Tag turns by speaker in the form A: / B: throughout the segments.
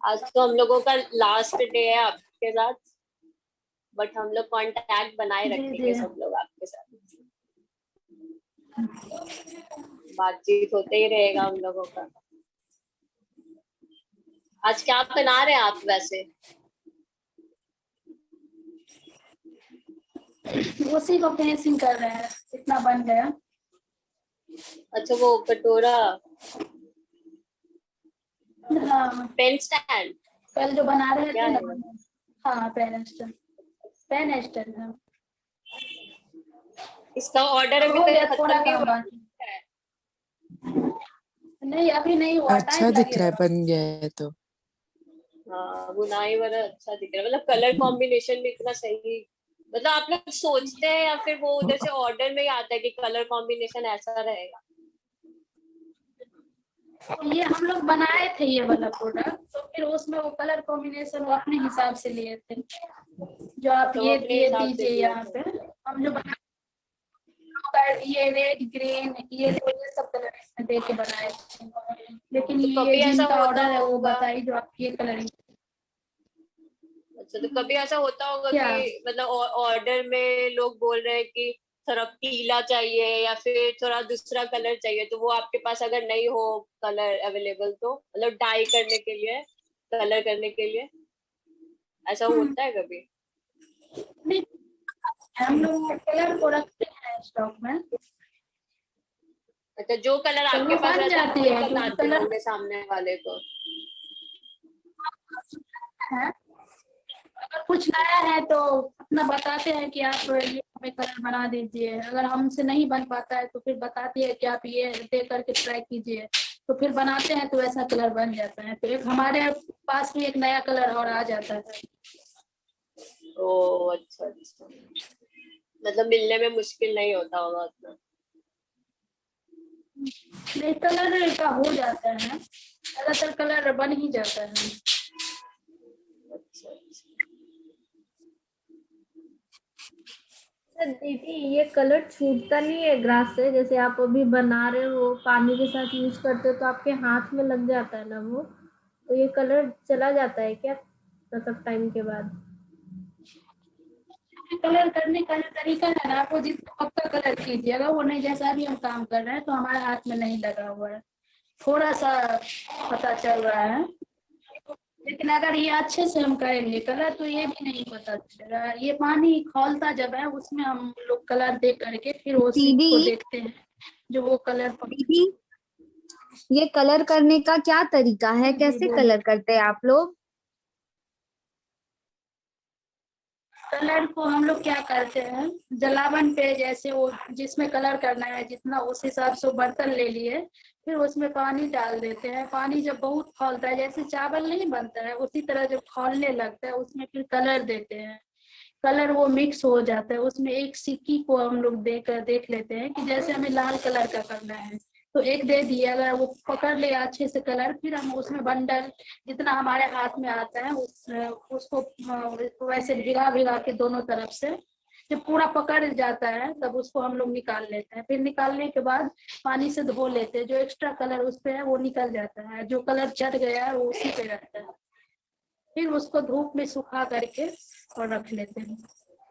A: आज तो हम लोगों का लास्ट डे है आपके साथ, बट हम लोग कांटेक्ट बनाए रखेंगे सब लोग आपके साथ, बातचीत होते ही रहेगा हम लोगों का। आज क्या बना रहे हैं आप वैसे?
B: उसी को फिनिशिंग कर रहे हैं, इतना बन गया।
A: अच्छा, वो कटोरा,
B: हाँ,
A: पेन स्टैंड
B: कल जो बना रहे
A: क्या
B: थे
A: है?
B: ना। हाँ, पेन स्टैंड, पेन स्टैंड है।
A: इसका ऑर्डर अभी
B: हो गया,
A: तक
B: थोड़ा
A: खत्म नहीं
B: काम
A: हुआ
B: बाकी। नहीं, अभी नहीं हुआ,
C: अच्छा
B: टाइम
C: दिख रहा है,
B: लगेगा।
C: बन गया है तो।
A: हाँ, बुनाई वाला अच्छा दिख रहा है, मतलब कलर कॉम्बिनेशन भी इतना सही। मतलब आप लोग सोचते हैं या फिर वो उधर से ऑर्डर में ही आता है कि कलर कॉम्बिनेशन ऐसा रहेगा?
B: ये हम लोग बनाए थे ये वाला प्रोडक्ट, तो फिर उसमें वो कलर कॉम्बिनेशन वो अपने हिसाब से लिए थे, जो आप
A: तो वो अपने
B: ये
A: हिसाब से
B: दीजिए
A: लिए
B: यहाँ
A: थे।
B: पे। हम जो बना ये रेड ग्रीन ये सब कलर इसमें दे के बनाए थे, लेकिन
A: तो
B: ये
A: कभी ऐसा
B: जिनका
A: होता
B: ऑर्डर है वो
A: होगा,
B: बताइए जो आप ये कलरिंग।
A: अच्छा तो कभी ऐसा होता होगा
B: क्या?
A: कि मतलब ऑर्डर में लोग बोल रहे हैं कि थोड़ा पीला चाहिए या फिर थोड़ा दूसरा कलर चाहिए, तो वो आपके पास अगर नहीं हो कलर अवेलेबल, तो मतलब डाई करने के लिए, कलर करने के लिए ऐसा होता है कभी?
B: नहीं, हम लोग कलर को रखते हैं स्टॉक में,
A: अच्छा, जो कलर
B: तो
A: आपके
B: वो
A: पास
B: बन
A: रहता है आप
B: जाती
A: वही
B: है, क्योंकि
A: बताते
B: कलर
A: होंगे सामने वाले को।
B: है। अगर कुछ नया है तो अपना बताते हैं कि आप ये हमें कलर बना दीजिए, अगर हमसे नहीं बन पाता है तो फिर बताती है कि आप ये दे करके ट्राई कीजिए, तो फिर बनाते हैं तो ऐसा कलर बन जाता है, तो एक हमारे पास भी एक नया कलर और आ जाता है।
A: ओ अच्छा अच्छा, मतलब मिलने में मुश्किल नहीं होता होगा उतना।
B: नहीं, कलर का हो जाता है, ज्यादातर कलर बन ही जाता है।
A: अच्छा अच्छा।
D: दीदी ये कलर छूटता नहीं है ग्रास से? जैसे आप अभी बना रहे हो पानी के साथ यूज करते हो तो आपके हाथ में लग जाता है ना वो, तो ये कलर चला जाता है क्या मतलब टाइम के बाद?
B: कलर करने का जो तरीका है ना, आपको जितना पक्का कलर कीजिएगा वो नहीं, जैसा भी हम काम कर रहे हैं तो हमारे हाथ में नहीं लगा हुआ है, थोड़ा सा पता चल रहा है, लेकिन अगर ये अच्छे से हम करेंगे कलर तो ये भी नहीं पता चलेगा। ये पानी खौलता जब है उसमें हम लोग कलर दे करके फिर उसी
E: दीदी
B: को देखते हैं जो वो कलर
E: दीदी, ये कलर करने का क्या तरीका है, कैसे कलर करते हैं आप लोग?
B: कलर को हम लोग क्या करते हैं, जलावन पे जैसे वो जिसमें कलर करना है जितना उस हिसाब से बर्तन ले लिए, फिर उसमें पानी डाल देते हैं। पानी जब बहुत खौलता है, जैसे चावल नहीं बनता है उसी तरह जब खौलने लगता है उसमें फिर कलर देते हैं। कलर वो मिक्स हो जाता है उसमें, एक सिक्की को हम लोग देख लेते हैं कि जैसे हमें लाल कलर का करना है तो एक दे दिए, अगर वो पकड़ ले अच्छे से कलर, फिर हम उसमें बंडल जितना हमारे हाथ में आता है उसको वैसे भिगा भिगा के दोनों तरफ से जब पूरा पकड़ जाता है तब उसको हम लोग निकाल लेते हैं। फिर निकालने के बाद पानी से धो लेते हैं, जो एक्स्ट्रा कलर उस पे है वो निकल जाता है, जो कलर चढ़ गया है वो उसी पे रहता है। फिर उसको धूप में सुखा करके और रख लेते हैं।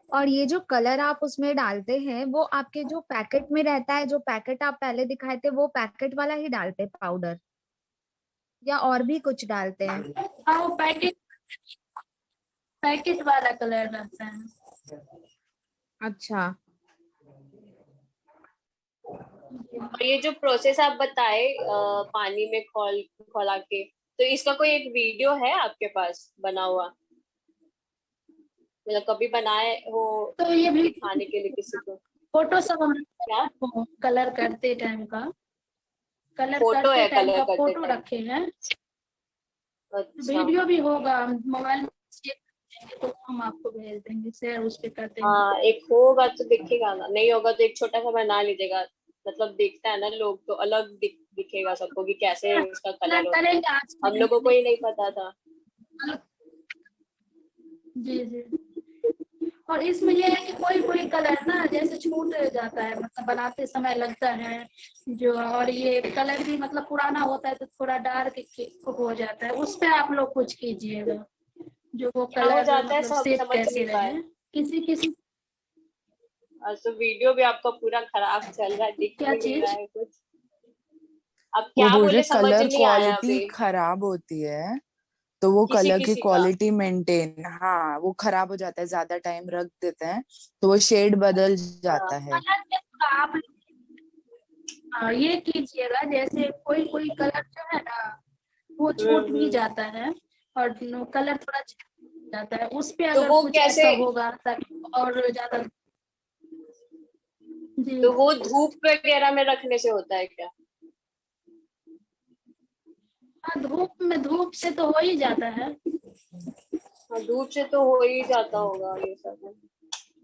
E: और ये जो कलर आप उसमें डालते हैं वो आपके जो पैकेट में रहता है, जो पैकेट आप पहले दिखाए थे वो पैकेट वाला ही डालते हैं पाउडर, या और भी कुछ डालते हैं?
B: हाँ, वो पैकेट वाला कलर रहता है।
E: अच्छा,
A: और ये जो प्रोसेस आप बताए पानी में खौला के, तो इसका कोई एक वीडियो है आपके पास बना हुआ, मतलब कभी बनाए हो
B: तो ये भी
A: दिखाने के लिए किसी को?
B: फोटो सब हम
A: क्या
B: कलर करते टाइम का, कलर
A: फोटो
B: करते
A: है
B: टाइम
A: कलर
B: का
A: करते
B: फोटो
A: टाइम?
B: रखे हैं।
A: अच्छा,
B: वीडियो भी होगा, मोबाइल में चेक करेंगे तो हम आपको भेज देंगे, शेयर उस पे कर देंगे।
A: हाँ एक होगा तो दिखेगा ना, नहीं होगा तो एक छोटा सा बना लीजिएगा, मतलब देखता है ना लोग तो अलग दिखेगा सबको कि कैसे इसका कलर होता है,
B: करेंगे आज
A: हम लोगों को ही नहीं पता था।
B: जी जी, और इसमें ये है कि कोई कोई कलर ना जैसे छूट जाता है, मतलब बनाते समय लगता है जो, और ये कलर भी मतलब पुराना होता है तो थोड़ा डार्क हो जाता है। उस पे आप लोग कुछ कीजिएगा, जो वो
A: क्या हो
B: कलर
A: जाता है,
B: मतलब
A: सब
B: सेट
A: समझ
B: कैसे
A: नहीं पाए।
B: रहे। किसी किसी
A: तो वीडियो भी आपका पूरा खराब चल रहा है, दिख
B: क्या
A: भी नहीं रहा
B: चीज?
A: है कुछ। अब
C: वो
A: क्या
C: बोल रहे
A: बोले समझ
C: कलर
A: नहीं आया
C: क्वालिटी
A: अभी।
C: खराब होती है, तो वो
A: किसी
C: कलर की
A: किसी का।
C: क्वालिटी मेंटेन, हाँ वो खराब हो जाता है, ज्यादा टाइम रख देते हैं तो वो शेड बदल जाता
A: हाँ।
C: है।
B: कलर में आप ये कीजिएगा, जैसे कोई कोई कलर जो है ना वो छूट भी
A: हम्म।
B: जाता है और कलर थोड़ा छूट जाता है, उस पे
A: तो
B: अगर
A: वो
B: कुछ
A: कैसे,
B: ऐसा होगा ताकि और ज्यादा। जी
A: तो वो धूप वगैरह में रखने से होता है क्या?
B: हाँ, धूप से तो हो ही जाता है।
A: हाँ, धूप से तो हो ही जाता होगा ये सब।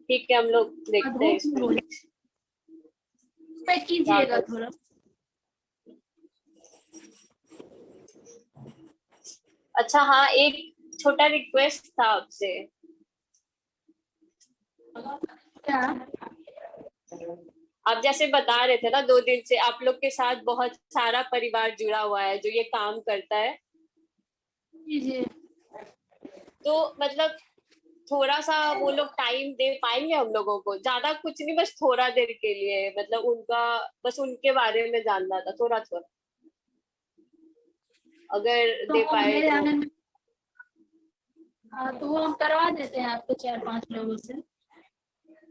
A: ठीक है, हम लोग
B: हाँ,
A: देखते हैं
B: धूप में
A: इसमें
B: हो जाता है,
A: क्या
B: कीजिएगा
A: कर।
B: थोड़ा।
A: अच्छा हाँ, एक छोटा रिक्वेस्ट था आपसे।
B: क्या?
A: आप जैसे बता रहे थे ना, 2 दिन से आप लोग के साथ बहुत सारा परिवार जुड़ा हुआ है जो ये काम करता है,
B: जी जी।
A: तो मतलब थोड़ा सा वो लोग टाइम दे पाएंगे हम लोगों को? ज्यादा कुछ नहीं, बस थोड़ा देर के लिए, मतलब उनका, बस उनके बारे में जानना था थोड़ा थोड़ा, अगर दे
B: तो
A: पाए
B: मेरे
A: तो।
B: आने में हाँ, तो वो हम करवा देते हैं आपको 4-5 लोगों से।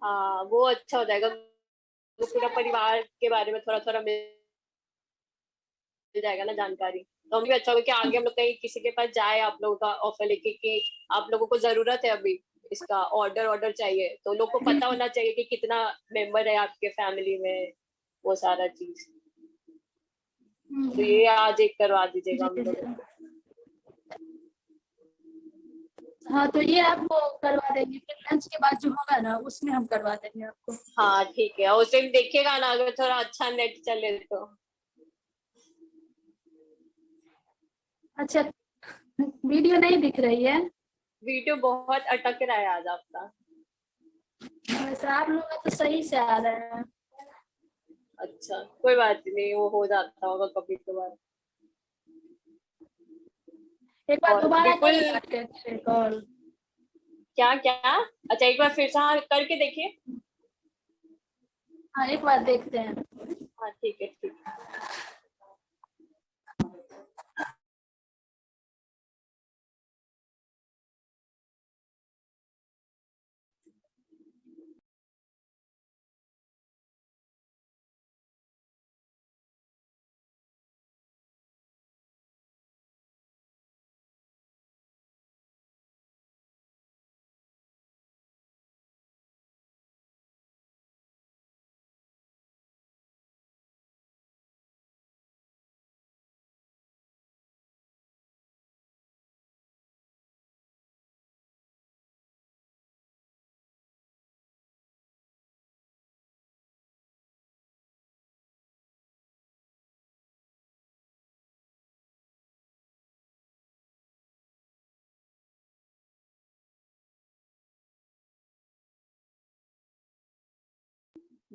A: हाँ वो अच्छा हो जाएगा, वो पूरा परिवार के बारे में थोड़ा थोड़ा मिल जाएगा ना जानकारी, तो हमें भी अच्छा होगा कि आगे हम लोग कहीं किसी के पास जाए आप लोगों का ऑफर लेके कि आप लोगों को जरूरत है अभी इसका, ऑर्डर ऑर्डर चाहिए, तो लोग को पता होना चाहिए कि कितना मेंबर है आपके फैमिली में, वो सारा चीज। तो ये आज एक करवा दीजिएगा
B: जी
A: हम लोग।
B: जी। हाँ, तो ये आपको करवा देंगे, फिर लंच के बाद जो होगा ना उसमें हम करवा देंगे आपको।
A: हाँ ठीक है, उस दिन देखिएगा ना अगर थोड़ा अच्छा नेट चले तो।
B: अच्छा, वीडियो नहीं दिख रही है?
A: वीडियो बहुत अटक रहा है आज आपका।
B: वैसे आप लोग का तो सही से आ रहा है।
A: अच्छा कोई बात नहीं, वो हो जाता होगा कभी कभार।
B: एक बार
A: और
B: दोबारा
A: बिल्कुल।
B: करिए करके कॉल।
A: क्या क्या? अच्छा एक बार फिर से हाँ करके देखिए।
B: हाँ, एक बार देखते हैं।
A: हाँ ठीक है ठीक है।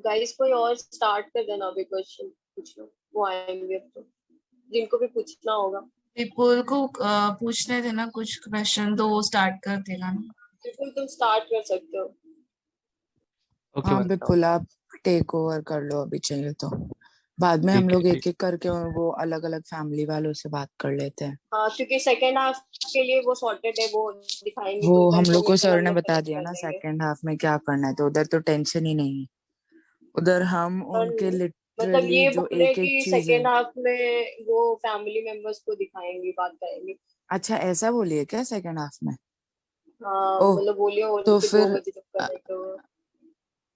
A: गाइस कोई और स्टार्ट कर देना अभी, क्वेश्चन पूछ लो, वो आएंगे अब तो, जिनको भी पूछना होगा।
F: विपुल को पूछने थे ना कुछ क्वेश्चन, तो वो स्टार्ट कर देगा ना।
A: बिल्कुल तुम स्टार्ट कर सकते हो।
G: ओके
C: हाँ
G: मैं बताऊँ।
C: बिपुल, आप टेक ओवर कर लो अभी चाहिए तो, बाद में हम
G: ठीक है
C: लोग
G: ठीक।
C: एक एक करके वो अलग अलग फैमिली वालों से बात कर लेते हैं।
A: हाँ क्योंकि सेकेंड हाफ के लिए वो सॉर्टेड है, वो दिखाएंगे
C: वो
A: तो उनका
C: हम लोग को
A: इन्फॉर्मेशन
C: सर
A: हम
C: ने
A: लोग
C: बता
A: कलेक्ट
C: दिया
A: कर
C: ना
A: लेंगे।
C: सेकंड हाफ में क्या करना है, तो उधर तो टेंशन ही नहीं है। उधर हम
A: और
C: उनके
A: मतलब
C: लिटरली
A: ये
C: जो
A: बोल रहे हैं
C: एक एक
A: कि
C: चीज है।
A: सेकेंड हाफ में वो फैमिली मेंबर्स को दिखाएंगे, बात करेंगे।
C: अच्छा ऐसा बोलिए क्या सेकंड हाफ में?
A: हाँ
C: ओह,
A: मतलब बोलिए
C: तो
A: उनके 2 बजे तक
C: अ-
A: करेंगे वो।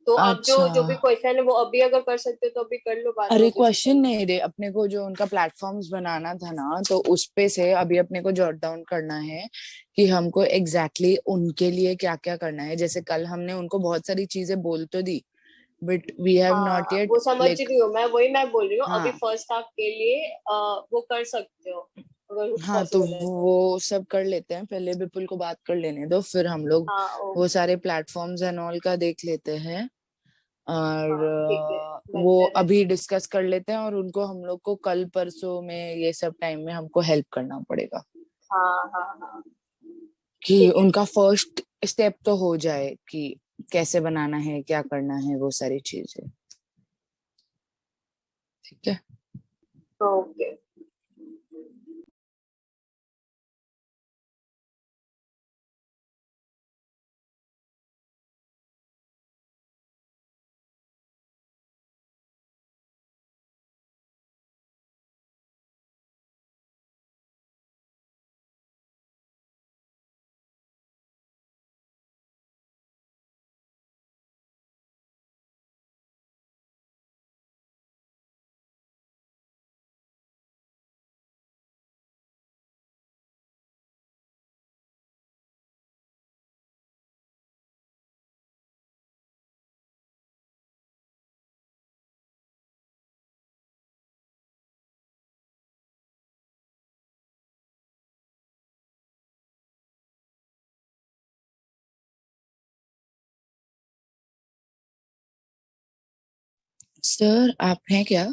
A: तो आप जो
C: अच्छा,
A: जो भी क्वेश्चन है वो अभी अगर कर सकते हो तो अभी कर लो, बाद में
C: अरे
A: वो कुछ कर
C: क्वेश्चन
A: लो।
C: नहीं रे, अपने को जो उनका प्लेटफॉर्म्स बनाना था ना, तो उस पे से अभी अपने को जॉट डाउन करना है कि हमको एग्जैक्टली उनके लिए क्या क्या करना है। जैसे कल हमने उनको बहुत सारी चीजें बोल तो दी, बट वी हैव नॉट
A: हाँ
C: येट
A: वो समझ
C: लाइक,
A: रही हूँ मैं, वही मैं बोल रही हूँ, अभी
C: हाँ
A: फर्स्ट हाफ के लिए वो कर सकते हो, अगर
C: हाँ तो
A: पॉसिबल है तो।
C: वो सब कर लेते हैं, पहले विपुल को बात कर लेने दो, फिर हम लोग
A: हाँ
C: वो
A: ओके।
C: सारे प्लेटफॉर्म्स एंड ऑल का देख लेते हैं। और
A: हाँ ठीक है,
C: वो
A: बेहतर है।
C: अभी डिस्कस कर लेते हैं, और उनको हम लोग को कल परसों में ये सब टाइम में हमको हेल्प करना पड़ेगा
A: हाँ हाँ हाँ
C: कि
A: ठीक है।
C: उनका फर्स्ट स्टेप तो हो जाए कि कैसे बनाना है, क्या करना है, वो सारी चीजें। ठीक है।
A: ओके।
C: सर आप हैं क्या?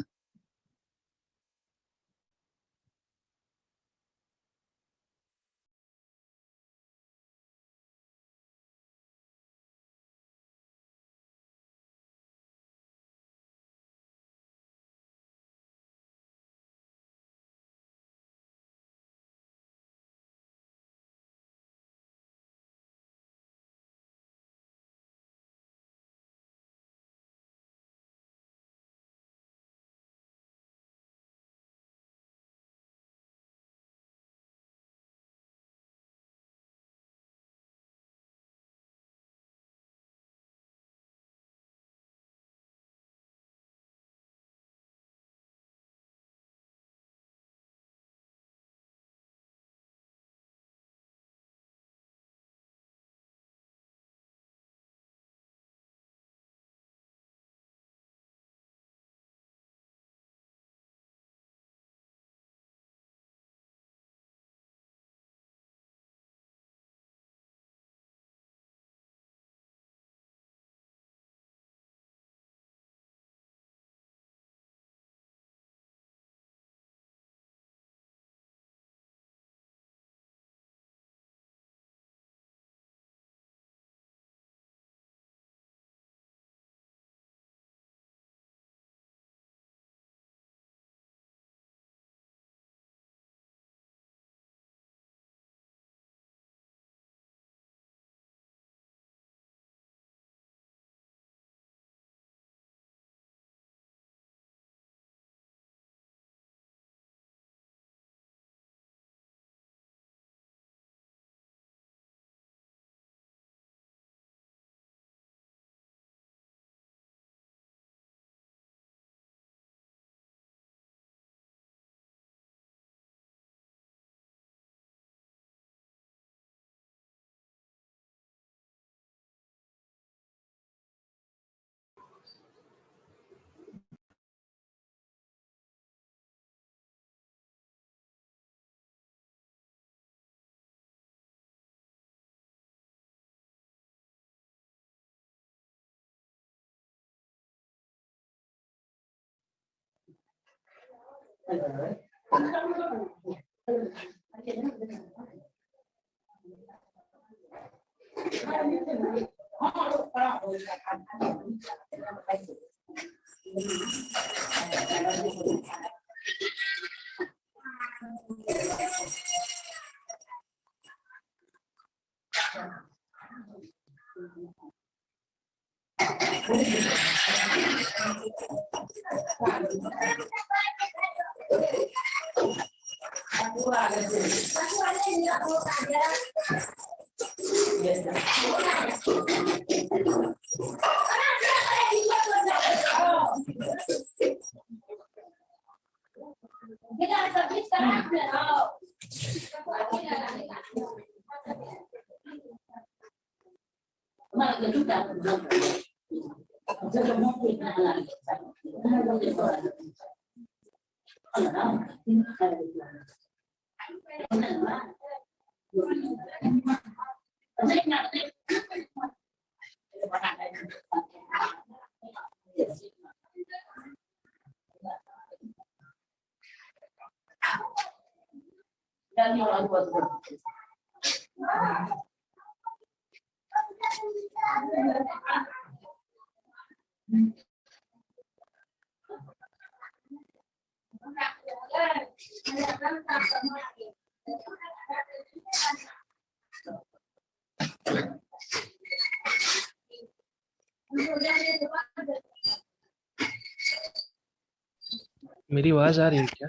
G: मेरी आवाज आ रही है क्या?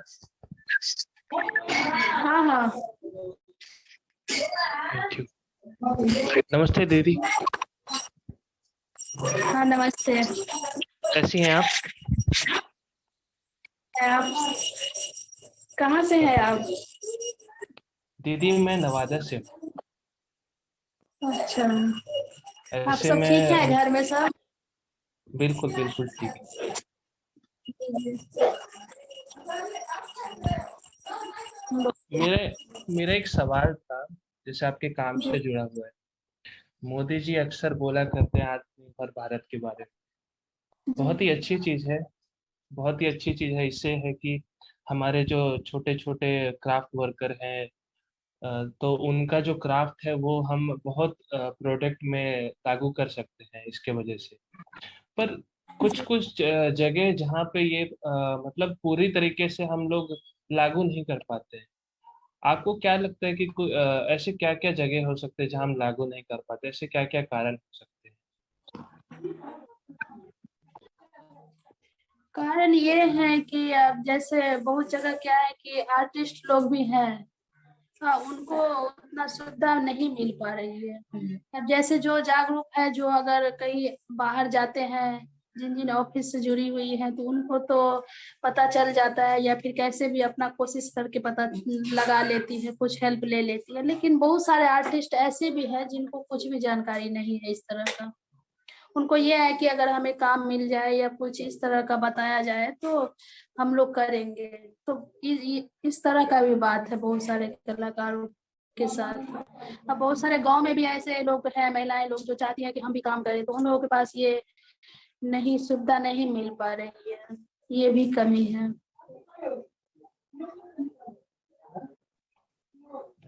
B: हाँ हाँ।
G: Thank you. नमस्ते दीदी,
B: हाँ नमस्ते।
G: कैसी हैं आप?
B: आप कहाँ से हैं आप?
G: दीदी मैं नवादा से हूँ।
B: अच्छा, आप
G: ऐसे
B: सब ठीक है
G: मैं
B: घर में सब?
G: बिल्कुल बिल्कुल ठीक है। मेरा एक सवाल था, जैसे आपके काम से जुड़ा हुआ है। मोदी जी अक्सर बोला करते हैं आत्मनिर्भर भारत के बारे में। बहुत ही अच्छी चीज है, बहुत ही अच्छी चीज है। इससे है कि हमारे जो छोटे छोटे क्राफ्ट वर्कर हैं, तो उनका जो क्राफ्ट है वो हम बहुत प्रोडक्ट में लागू कर सकते हैं इसके वजह से। पर कुछ कुछ जगह जहाँ पे ये मतलब पूरी तरीके से हम लोग लागू नहीं कर पाते हैं। आपको क्या लगता है कि ऐसे क्या क्या जगह हो सकते हैं जहाँ हम लागू नहीं कर पाते? ऐसे क्या क्या कारण हो सकते हैं?
B: कारण ये है कि अब जैसे बहुत जगह क्या है कि आर्टिस्ट लोग भी हैं, हाँ, उनको उतना सुविधा नहीं मिल पा रही है। अब जैसे जो जागरूक है, जो अगर कहीं बाहर जाते हैं, जिन जिन ऑफिस से जुड़ी हुई है, तो उनको तो पता चल जाता है, या फिर कैसे भी अपना कोशिश करके पता लगा लेती है, कुछ हेल्प ले लेती है। लेकिन बहुत सारे आर्टिस्ट ऐसे भी हैं जिनको कुछ भी जानकारी नहीं है इस तरह का। उनको ये है कि अगर हमें काम मिल जाए या कुछ इस तरह का बताया जाए तो हम लोग करेंगे। तो इस तरह का भी बात है बहुत सारे कलाकारों के साथ। अब बहुत सारे गांव में भी ऐसे लोग हैं, महिलाएं लोग जो चाहती हैं कि हम भी काम करें, तो उन लोगों के पास ये नहीं, सुविधा नहीं मिल पा रही है। ये भी कमी है।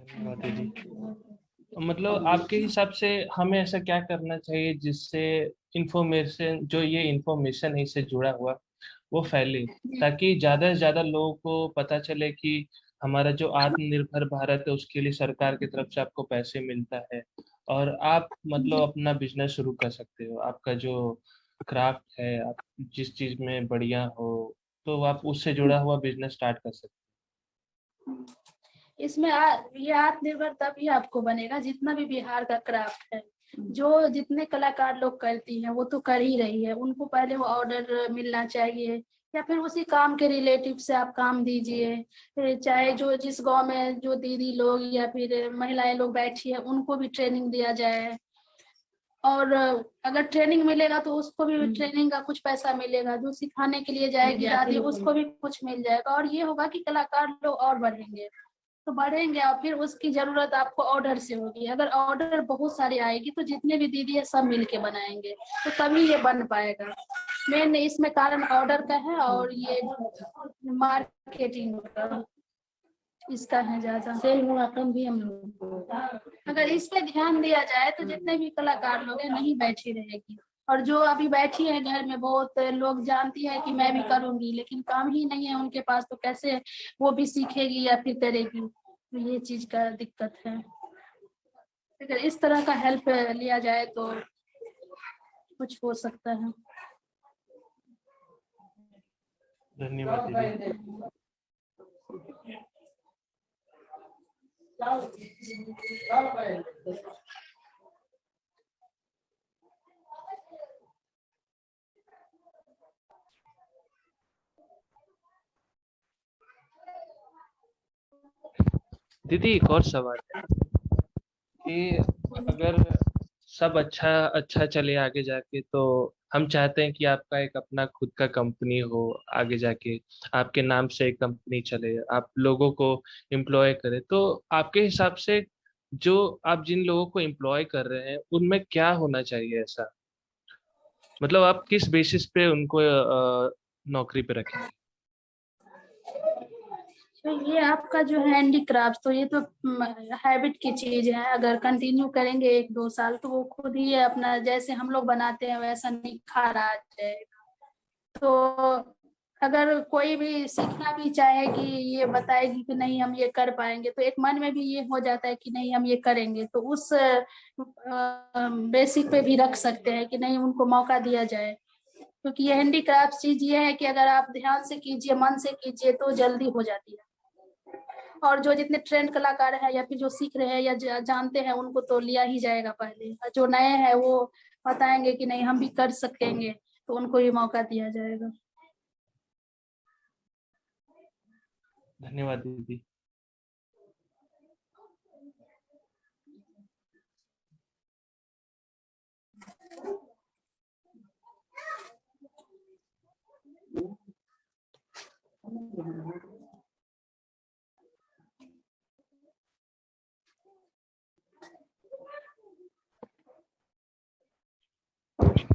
G: धन्यवाद दीदी। मतलब आपके हिसाब से हमें ऐसा क्या करना चाहिए जिससे इंफॉर्मेशन, जो ये इंफॉर्मेशन है इससे जुड़ा हुआ, वो फैले, ताकि ज्यादा से ज्यादा लोगों को पता चले कि हमारा जो आत्मनिर्भर भारत है उसके लिए सरकार की तरफ से आपको पैसे मिलता है और आप मतलब अपना बिजनेस शुरू कर सकते हो। आपका जो क्राफ्ट है, आप जिस चीज में बढ़िया हो, तो आप उससे जुड़ा हुआ बिजनेस स्टार्ट कर सकते
B: इसमें ये आत्मनिर्भर तभी आपको बनेगा जितना भी बिहार का क्राफ्ट है, जो जितने कलाकार लोग करती हैं वो तो कर ही रही है। उनको पहले वो ऑर्डर मिलना चाहिए, या फिर उसी काम के रिलेटिव से आप काम दीजिए। चाहे जो जिस गांव में जो दीदी लोग या फिर महिलाएं लोग बैठी है, उनको भी ट्रेनिंग दिया जाए। और अगर ट्रेनिंग मिलेगा तो उसको भी ट्रेनिंग का कुछ पैसा मिलेगा, जो सिखाने के लिए जाएगी दादी उसको भी कुछ मिल जाएगा। और ये होगा कि कलाकार लोग और बढ़ेंगे, तो बढ़ेंगे और फिर उसकी जरूरत आपको ऑर्डर से होगी। अगर ऑर्डर बहुत सारी आएगी तो जितने भी दीदी है सब मिलके बनाएंगे, तो तभी ये बन पाएगा। मेन इसमें कारण ऑर्डर का है और ये मार्केटिंग का, इसका है ज्यादा। सेल होगा कम भी हम लोग को। अगर इस पे ध्यान दिया जाए तो जितने भी कलाकार लोग हैं नहीं बैठी रहेगी। और जो अभी बैठी है घर में, बहुत लोग जानती है कि मैं भी करूंगी, लेकिन काम ही नहीं है उनके पास, तो कैसे वो भी सीखेगी या फिर करेगी। तो ये चीज का दिक्कत है। अगर इस तरह का हेल्प लिया जाए तो कुछ हो सकता है।
G: धन्यवाद दीदी। दीदी एक और सवाल है कि अगर सब अच्छा अच्छा चले आगे जाके, तो हम चाहते हैं कि आपका एक अपना खुद का कंपनी हो, आगे जाके आपके नाम से एक कंपनी चले, आप लोगों को एम्प्लॉय करें। तो आपके हिसाब से जो आप जिन लोगों को एम्प्लॉय कर रहे हैं उनमें क्या होना चाहिए ऐसा, मतलब आप किस बेसिस पे उनको नौकरी पे रखेंगे?
B: तो ये आपका जो है हैंडीक्राफ्ट, तो ये तो हैबिट की चीज है। अगर कंटिन्यू करेंगे 1-2 साल तो वो खुद ही अपना जैसे हम लोग बनाते हैं वैसा निखार आ जाएगा। तो अगर कोई भी सीखना भी चाहे कि ये बताएगी कि नहीं हम ये कर पाएंगे, तो एक मन में भी ये हो जाता है कि नहीं हम ये करेंगे, तो उस बेसिक पे भी रख सकते हैं कि नहीं उनको मौका दिया जाए। क्योंकि ये हैंडीक्राफ्ट चीज ये है कि अगर आप ध्यान से कीजिए, मन से कीजिए तो जल्दी हो जाती है। और जो जितने ट्रेंड कलाकार है या फिर जो सीख रहे हैं या जानते हैं उनको तो लिया ही जाएगा पहले, और जो नए हैं वो बताएंगे कि नहीं हम भी कर सकेंगे तो उनको भी मौका दिया जाएगा।
G: धन्यवाद दीदी।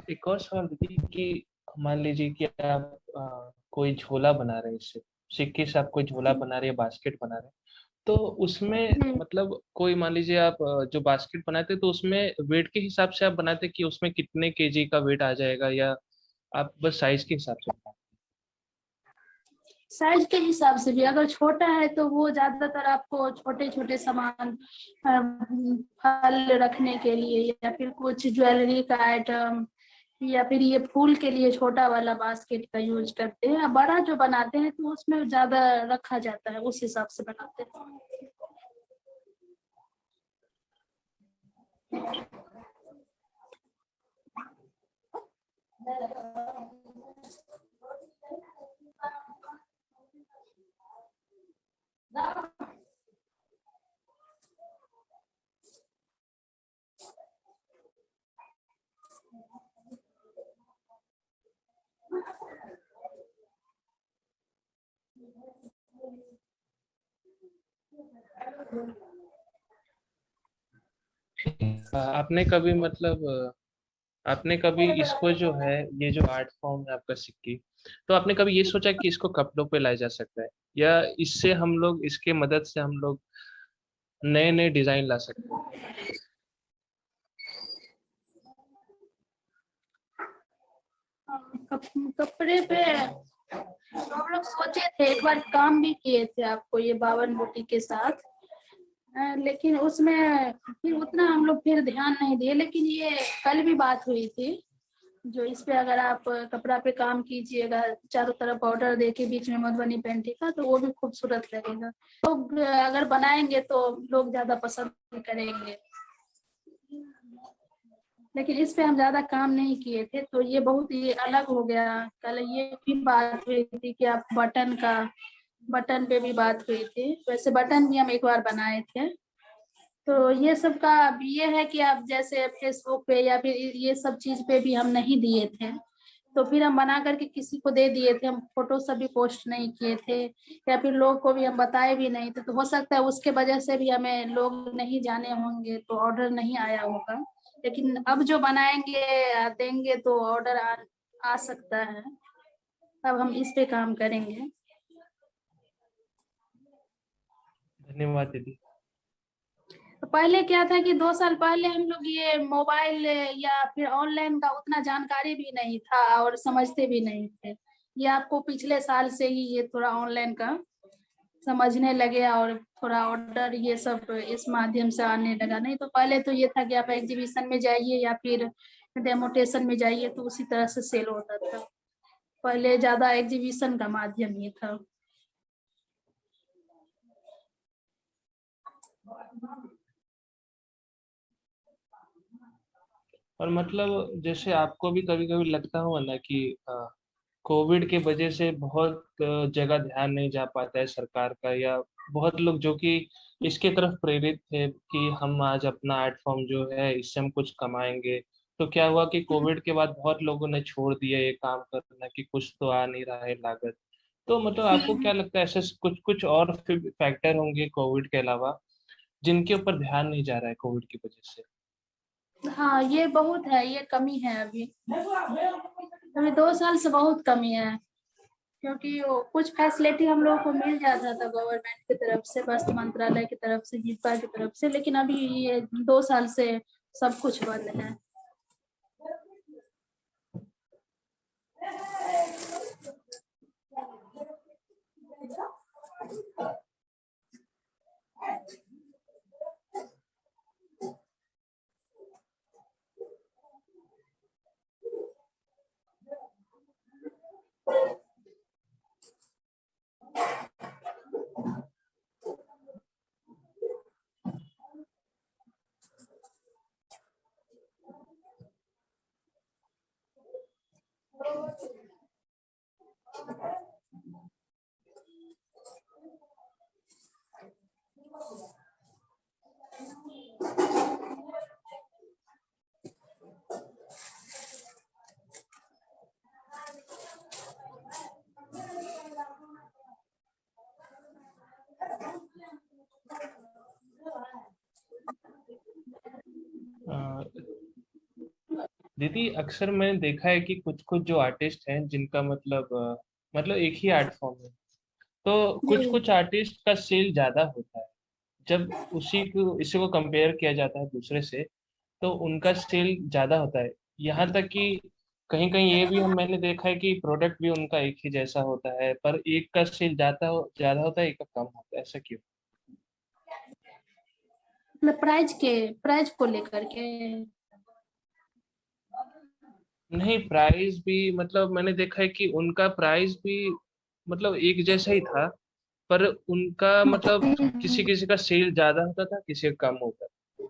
G: एक और सवाल दीदी कि मान लीजिए कि आप कोई झोला बना रहे हैं, इससे सिक्के से आप कोई झोला बना रहे हैं, बास्केट बना रहे हैं, तो उसमें मतलब कोई मान लीजिए आप जो बास्केट बनाते हैं तो उसमें वेट के हिसाब से आप बनाते हैं कि उसमें कितने केजी का वेट आ जाएगा, या आप बस साइज के हिसाब से बनाते
B: साइज के हिसाब से भी, अगर छोटा है तो वो ज्यादातर आपको छोटे छोटे सामान, फल रखने के लिए या फिर कुछ ज्वेलरी का आइटम या फिर ये फूल के लिए छोटा वाला बास्केट का यूज करते हैं। बड़ा जो बनाते हैं तो उसमें ज्यादा रखा जाता है, उस हिसाब से बनाते हैं।
G: हैं? आपने कभी मतलब आपने कभी इसको जो है, ये जो आर्ट फॉर्म है आपका सिक्की, तो आपने कभी ये सोचा कि इसको कपड़ों पे लाया जा सकता है, या इससे हम लोग इसके मदद से हम लोग नए नए डिजाइन ला सकते हैं?
B: कपड़े पे हम लोग सोचे थे, एक बार काम भी किए थे आपको ये बावन बूटी के साथ, लेकिन उसमें फिर उतना हम लोग फिर ध्यान नहीं दिए। लेकिन ये कल भी बात हुई थी, जो इस पे अगर आप कपड़ा पे काम कीजिएगा चारों तरफ बॉर्डर देके बीच में मधुबनी पेंटिंग का, तो वो भी खूबसूरत लगेगा। लोग अगर बनाएंगे तो लोग ज्यादा पसंद करेंगे। लेकिन इस पे हम ज्यादा काम नहीं किए थे, तो ये बहुत ही अलग हो गया। कल ये भी बात हुई थी कि आप बटन पे भी बात हुई थी, वैसे बटन भी हम एक बार बनाए थे। तो ये सब का ये है कि आप जैसे फेसबुक पे या फिर ये सब चीज पे भी हम नहीं दिए थे, तो फिर हम बना करके किसी को दे दिए थे। हम फोटो सब भी पोस्ट नहीं किए थे या फिर लोग को भी हम बताए भी नहीं थे, तो हो सकता है उसके वजह से भी हमें लोग नहीं जाने होंगे तो ऑर्डर नहीं आया होगा। लेकिन अब जो बनाएंगे देंगे तो ऑर्डर आ सकता है। अब हम इस पे काम करेंगे।
G: धन्यवाद दीदी।
B: तो पहले क्या था कि 2 साल पहले हम लोग ये मोबाइल या फिर ऑनलाइन का उतना जानकारी भी नहीं था और समझते भी नहीं थे। ये आपको पिछले साल से ही ये थोड़ा ऑनलाइन का समझने लगे और थोड़ा ऑर्डर ये सब इस माध्यम से आने लगा। नहीं तो पहले तो ये था कि आप एग्जीबिशन में जाइए या फिर डेमोटेशन में जाइए तो उसी तरह से सेल होता था। पहले ज्यादा एग्जीबिशन का माध्यम ये था।
G: और मतलब जैसे आपको भी कभी कभी लगता होगा ना कि कोविड के वजह से बहुत जगह ध्यान नहीं जा पाता है सरकार का, या बहुत लोग जो कि इसके तरफ प्रेरित थे कि हम आज अपना आर्ट फॉर्म जो है इससे हम कुछ कमाएंगे, तो क्या हुआ कि कोविड के बाद बहुत लोगों ने छोड़ दिया ये काम करना कि कुछ तो आ नहीं रहा है लागत। तो मतलब आपको क्या लगता है ऐसे कुछ कुछ और फैक्टर होंगे कोविड के अलावा जिनके ऊपर ध्यान नहीं जा रहा है कोविड की वजह से?
B: हाँ, ये बहुत है, ये कमी है अभी 2 साल से बहुत कमी है, क्योंकि वो कुछ फैसिलिटी हम लोगों को मिल जाता था गवर्नमेंट की तरफ से, स्वास्थ्य मंत्रालय की तरफ से, जीविका की तरफ से, लेकिन अभी ये 2 साल से सब कुछ बंद है।
G: दीदी अक्सर मैंने देखा है कि कुछ कुछ जो आर्टिस्ट हैं जिनका मतलब एक ही आर्ट फॉर्म है, तो कुछ
B: जी।
G: कुछ आर्टिस्ट का सेल ज्यादा होता है जब इसी को कंपेयर किया जाता है दूसरे से, तो उनका सेल ज्यादा होता है। यहाँ तक कि कहीं कहीं ये भी मैंने देखा है कि प्रोडक्ट भी उनका एक ही जैसा होता है, पर एक का सेल ज्यादा होता है, एक का कम होता है, ऐसा क्यों?
B: मतलब प्राइज को लेकर के।
G: नहीं, प्राइस भी मतलब मैंने देखा है कि उनका प्राइस भी मतलब एक जैसा ही था, पर उनका मतलब किसी किसी का सेल ज्यादा होता था, किसी का कम होता था।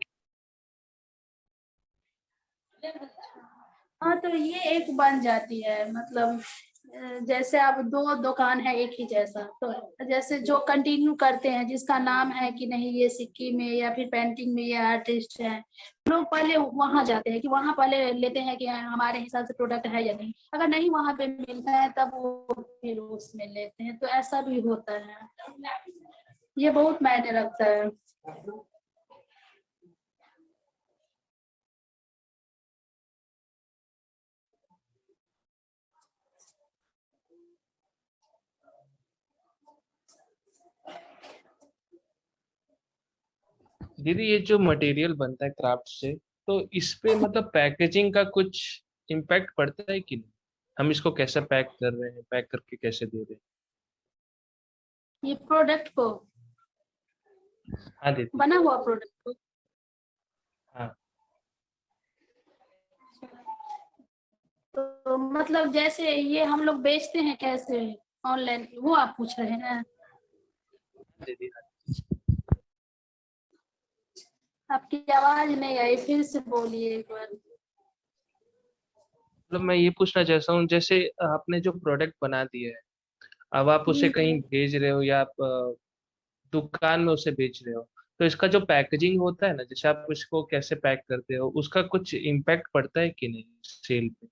B: हाँ, तो ये एक बन जाती है, मतलब जैसे अब दो दुकान है एक ही जैसा, तो जैसे जो कंटिन्यू करते हैं, जिसका नाम है कि नहीं ये सिक्की में या फिर पेंटिंग में ये आर्टिस्ट है, लोग पहले वहां जाते हैं कि वहां पहले लेते हैं कि हमारे हिसाब से प्रोडक्ट है या नहीं। अगर नहीं वहां पे मिलता है तब वो फिर उसमें लेते हैं, तो ऐसा भी होता है। ये बहुत मायने रखता है।
G: दीदी ये जो मटेरियल बनता है क्राफ्ट से, तो इस पे मतलब पैकेजिंग का कुछ इम्पैक्ट पड़ता है कि नहीं? हम इसको कैसे पैक कर रहे हैं, पैक करके कैसे दे रहे
B: ये प्रोडक्ट को,
G: हैं? हाँ दीदी।
B: बना हुआ प्रोडक्ट को,
G: हाँ
B: तो मतलब जैसे ये हम लोग बेचते हैं कैसे, ऑनलाइन, वो आप पूछ रहे हैं ना?
G: दीदी।
B: आपकी आवाज नहीं आई, फिर से बोलिए एक बार।
G: मतलब मैं ये पूछना चाहता हूँ, जैसे आपने जो प्रोडक्ट बना दिया है, अब आप उसे कहीं भेज रहे हो या आप दुकान में उसे बेच रहे हो, तो इसका जो पैकेजिंग होता है ना, जैसे आप इसको कैसे पैक करते हो, उसका कुछ इम्पैक्ट पड़ता है कि नहीं सेल पे?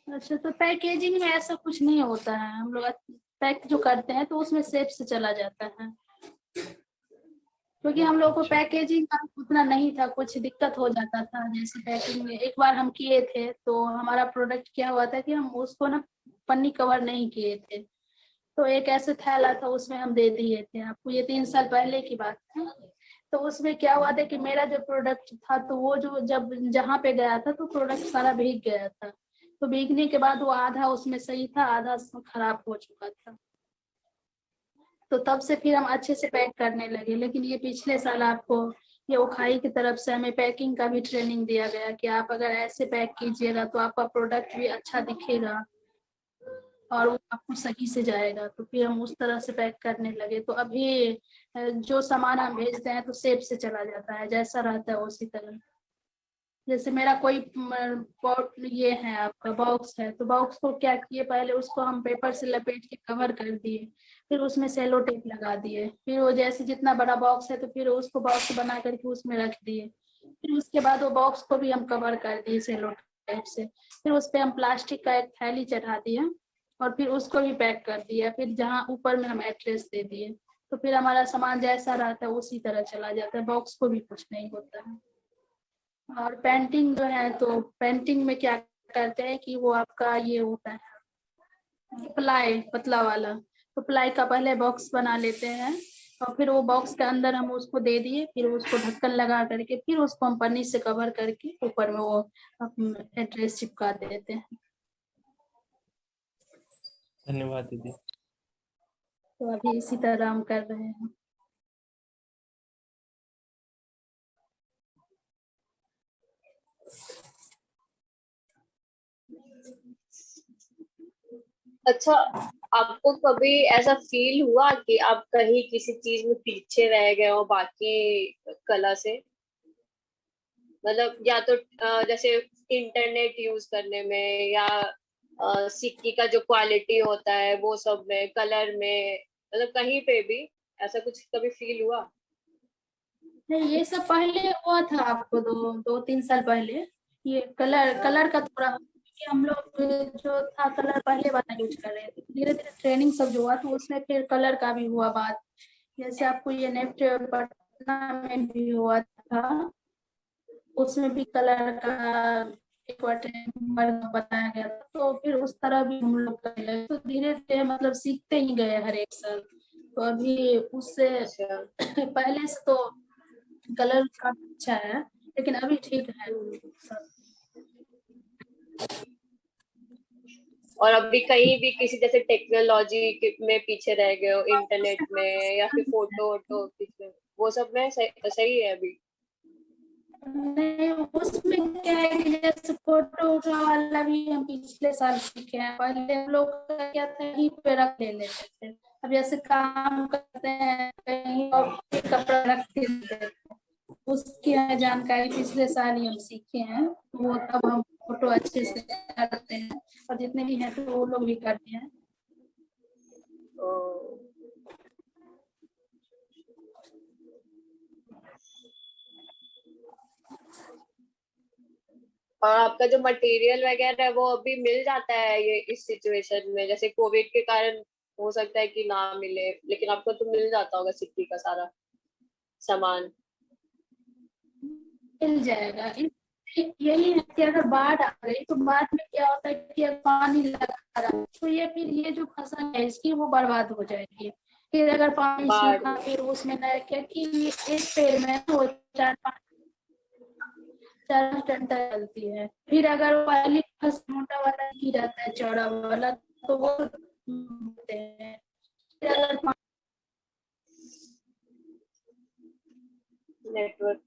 B: अच्छा, तो पैकेजिंग में ऐसा कुछ नहीं होता है, हम लोग पैक जो करते हैं तो उसमें सेफ से चला जाता है, क्योंकि हम लोग को
G: अच्छा।
B: पैकेजिंग का उतना नहीं था, कुछ दिक्कत हो जाता था। जैसे पैकिंग में एक बार हम किए थे, तो हमारा प्रोडक्ट क्या हुआ था कि हम उसको ना पन्नी कवर नहीं किए थे, तो एक ऐसे थैला था उसमें हम दे दिए थे आपको, ये 3 साल पहले की बात है। तो उसमें क्या हुआ था कि मेरा जो प्रोडक्ट था, तो वो जो जब जहाँ पे गया था तो प्रोडक्ट सारा भीग गया था, तो भीगने के बाद वो आधा उसमें सही था, आधा उसमें खराब हो चुका था। तो तब से फिर हम अच्छे से पैक करने लगे। लेकिन ये पिछले साल आपको ये उखाई की तरफ से हमें पैकिंग का भी ट्रेनिंग दिया गया कि आप अगर ऐसे पैक कीजिएगा तो आपका प्रोडक्ट भी अच्छा दिखेगा और वो आपको सही से जाएगा। तो फिर हम उस तरह से पैक करने लगे। तो अभी जो सामान हम भेजते हैं तो सेफ से चला जाता है, जैसा रहता है उसी तरह। जैसे मेरा कोई ये है आपका बॉक्स है, तो बॉक्स को क्या किए, पहले उसको हम पेपर से लपेट के कवर कर दिए, फिर उसमें सेलो टेप लगा दिए, फिर वो जैसे जितना बड़ा बॉक्स है तो फिर उसको बॉक्स बना करके उसमें रख दिए, फिर उसके बाद वो बॉक्स को भी हम कवर कर दिए सेलो टेप से। फिर उस पे हम प्लास्टिक का एक थैली चढ़ा दिया और फिर उसको भी पैक कर दिया। फिर जहाँ ऊपर में हम एड्रेस दे दिए, तो फिर हमारा सामान जैसा रहता है उसी तरह चला जाता है, बॉक्स को भी कुछ नहीं होता है। और पेंटिंग जो है, तो पेंटिंग में क्या करते हैं कि वो आपका ये होता है प्लाई पतला वाला, तो प्लाई का पहले बॉक्स बना लेते हैं और फिर वो बॉक्स के अंदर हम उसको दे दिए, फिर उसको ढक्कन लगा करके फिर उसको हम पन्नी से कवर करके ऊपर में वो एड्रेस चिपका देते हैं।
G: धन्यवाद दीदी।
B: तो अभी इसी तरह हम कर रहे हैं।
A: अच्छा, आपको कभी ऐसा फील हुआ कि आप कहीं किसी चीज में पीछे रह गए हो बाकी कला से? मतलब या तो जैसे इंटरनेट यूज करने में, या सिक्की का जो क्वालिटी होता है वो सब में, कलर में, मतलब कहीं पे भी ऐसा कुछ कभी फील हुआ?
B: नहीं, ये सब पहले हुआ था आपको 2-3 साल पहले। ये कलर का थोड़ा, क्योंकि हम लोग जो था कलर पहले वाला यूज कर रहे थे, धीरे धीरे ट्रेनिंग सब जो हुआ तो उसमें फिर कलर का भी हुआ बात। जैसे आपको ये नेफ्ट पटना में भी हुआ था, उसमें भी कलर का एक वर्ग बताया गया था, तो फिर उस तरह भी हम लोग कर रहे, तो धीरे धीरे मतलब सीखते ही गए हर एक साल। तो अभी उससे
A: अच्छा।
B: पहले से तो कलर काफी अच्छा है, लेकिन अभी ठीक है सब।
A: और अभी कहीं भी किसी जैसे टेक्नोलॉजी में पीछे रह गए हो, इंटरनेट में या फिर फोटो वोटो पीछे, वो सब में सही है अभी?
B: नहीं, उसमें क्या है कि जैसे फोटो उठा वाला भी हम पिछले साल सीखे हैं। पहले हम लोग क्या था, यहीं पे रख ले लेते थे। अब जैसे काम करते हैं कहीं और कपड़ा रख के देते हैं, उसकी हमें जानकारी पिछले साल ही हम सीखे हैं। वो तब हम फोटो अच्छे से करते हैं, और जितने भी हैं तो वो लोग भी करते हैं।
A: और आपका जो मटेरियल वगैरह है वो अभी मिल जाता है ये इस सिचुएशन में? जैसे कोविड के कारण हो सकता है कि ना मिले, लेकिन आपको तो मिल जाता होगा सिक्की का सारा सामान।
B: मिल जाएगा। यही है कि अगर बाढ़ आ गई तो बाद में क्या होता है कि अगर पानी लगा रहा है तो ये फिर ये जो फसल है इसकी वो बर्बाद हो जाएगी। फिर अगर पानी
A: बाढ़
B: सूखा, फिर उसमें न क्या कि एक पेड़ में वो 4-5 टन तक चलती है। फिर अगर पहली फसल मोटा वाला ही रहता है, चौड़ा वाला, तो वो होते हैं। फिर अगर
A: नेटवर्क।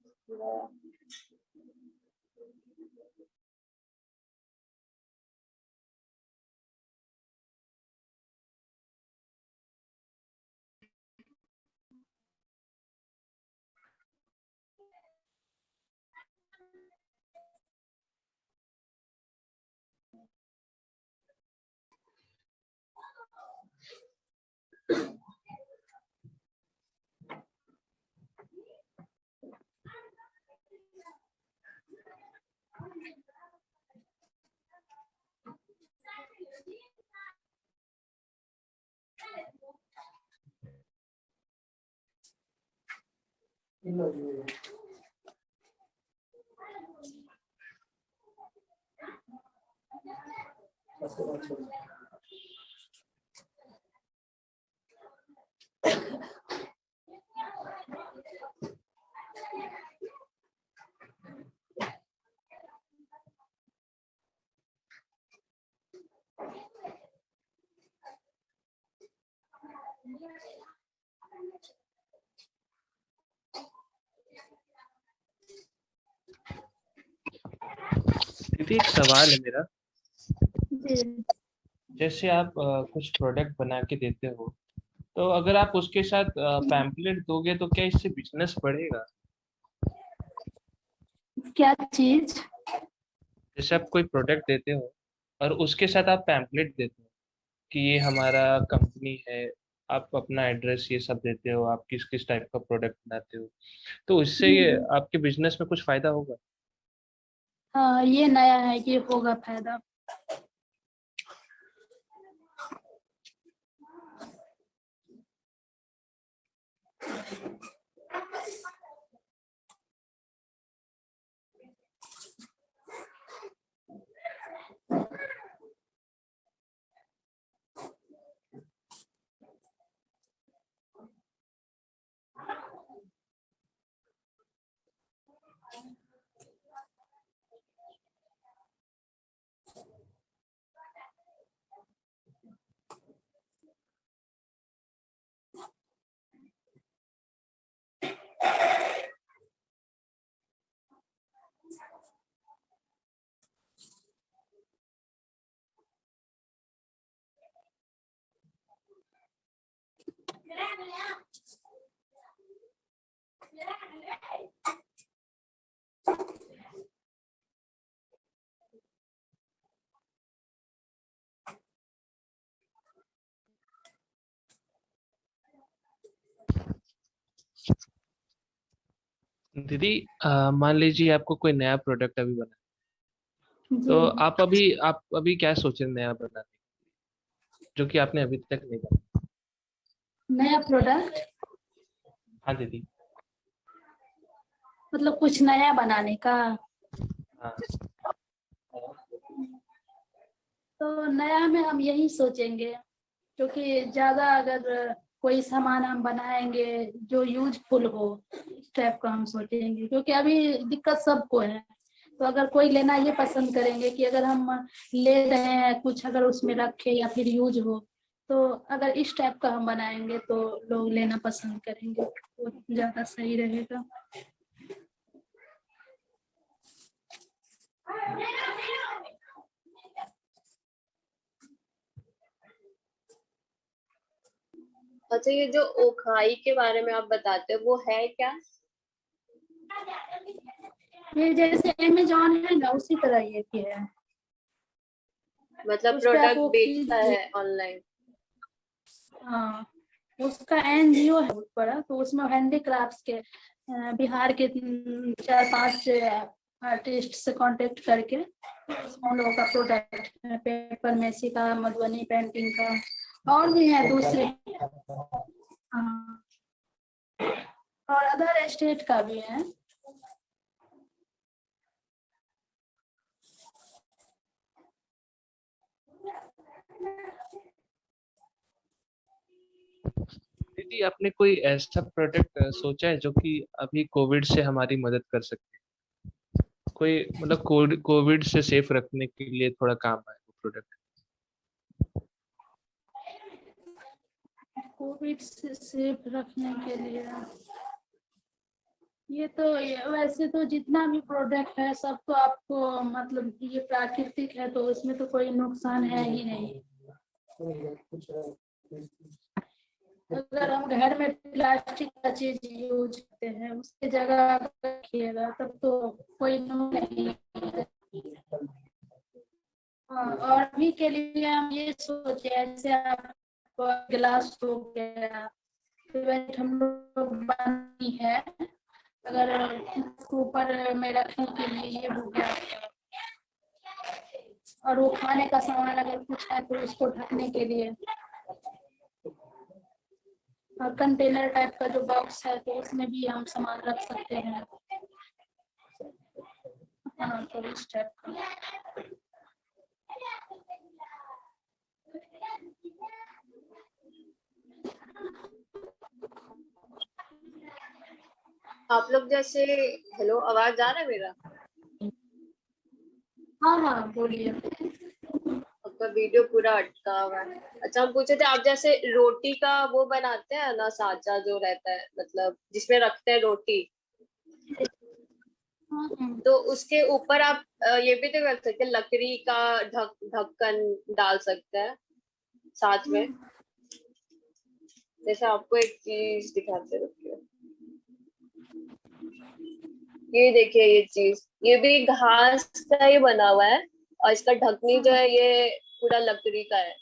G: दीदी एक सवाल है मेरा।
B: जी,
G: जैसे आप कुछ प्रोडक्ट बना के देते हो, तो अगर आप उसके साथ पैम्पलेट दोगे तो क्या इससे बिजनेस बढ़ेगा?
B: क्या चीज?
G: जैसे आप कोई प्रोडक्ट देते हो और उसके साथ आप पैम्पलेट देते हो कि ये हमारा कंपनी है, आप अपना एड्रेस ये सब देते हो, आप किस किस टाइप का प्रोडक्ट बनाते हो, तो इससे ये आपके बिजनेस में कुछ फायदा होगा?
B: हाँ, ये नया है, ये होगा फायदा।
G: दीदी, मान लीजिए आपको कोई नया प्रोडक्ट अभी बना, तो
B: जी।
G: आप अभी क्या सोच रहे हैं नया बनाने, जो कि आपने अभी तक नहीं बना?
B: नया प्रोडक्ट
G: हाँ दीदी।
B: मतलब कुछ नया बनाने का।
G: हाँ।
B: तो नया में हम यही सोचेंगे, क्योंकि ज्यादा अगर कोई सामान हम बनाएंगे जो यूजफुल हो, इस टाइप का हम सोचेंगे, क्योंकि अभी दिक्कत सबको है। तो अगर कोई लेना ये पसंद करेंगे कि अगर हम ले रहे हैं कुछ, अगर उसमें रखे या फिर यूज हो, तो अगर इस टाइप का हम बनाएंगे तो लोग लेना पसंद करेंगे, तो ज्यादा सही रहेगा।
A: अच्छा, ये जो ओखाई के बारे में आप बताते हो वो है क्या?
B: ये जैसे अमेजोन है ना, उसी तरह ये भी है।
A: मतलब
B: उस पे आप
A: प्रोडक्ट
B: वो
A: बेचता है ऑनलाइन?
B: हाँ, उसका एनजीओ है ऊपर, तो उसमें हैंडीक्राफ्ट्स के बिहार के 4-5 आर्टिस्ट से कांटेक्ट करके उसमें उन लोगों का प्रोडक्ट, पेपर मेसी का, मधुबनी पेंटिंग का, और भी है दूसरे। हाँ, और अदर स्टेट का भी है।
G: दीदी, आपने कोई ऐसा प्रोडक्ट सोचा है जो कि अभी कोविड से हमारी मदद कर सकते है? कोई मतलब कोविड से सेफ रखने के लिए थोड़ा काम आए वो प्रोडक्ट?
B: कोविड से सेफ रखने के लिए वैसे तो जितना भी प्रोडक्ट है सब तो आपको, मतलब ये प्राकृतिक है तो उसमें तो कोई नुकसान है ही नहीं। अगर हम घर में प्लास्टिक का चीज यूज करते हैं उसकी जगह आप रखिएगा तब तो कोई नुकसान नहीं है। हाँ, और अभी के लिए हम ये सोचे, जैसे आप गिलास हो गया, तो हम लोग बनानी है, अगर उसको ऊपर में रखने के लिए ये हो गया, और वो खाने का सामान अगर कुछ है तो उसको ढकने के लिए, और कंटेनर टाइप का जो बॉक्स है तो उसमें भी हम सामान रख सकते हैं। हाँ, तो इस टाइप का।
A: आप लोग जैसे, हेलो, आवाज आ रहा है मेरा?
B: हाँ हाँ, बोलिए।
A: आपका वीडियो पूरा अटका हुआ है। अच्छा, हम पूछे थे, आप जैसे रोटी का वो बनाते हैं ना, साचा जो रहता है, मतलब जिसमें रखते हैं रोटी, तो उसके ऊपर आप ये भी तो कर सकते हैं, लकड़ी का ढक्कन डाल सकते हैं साथ में। जैसे आपको एक चीज दिखाते रुकिए, ये देखिए, ये चीज, ये भी घास का ही बना हुआ है, और इसका ढकनी जो है ये पूरा लकड़ी का है।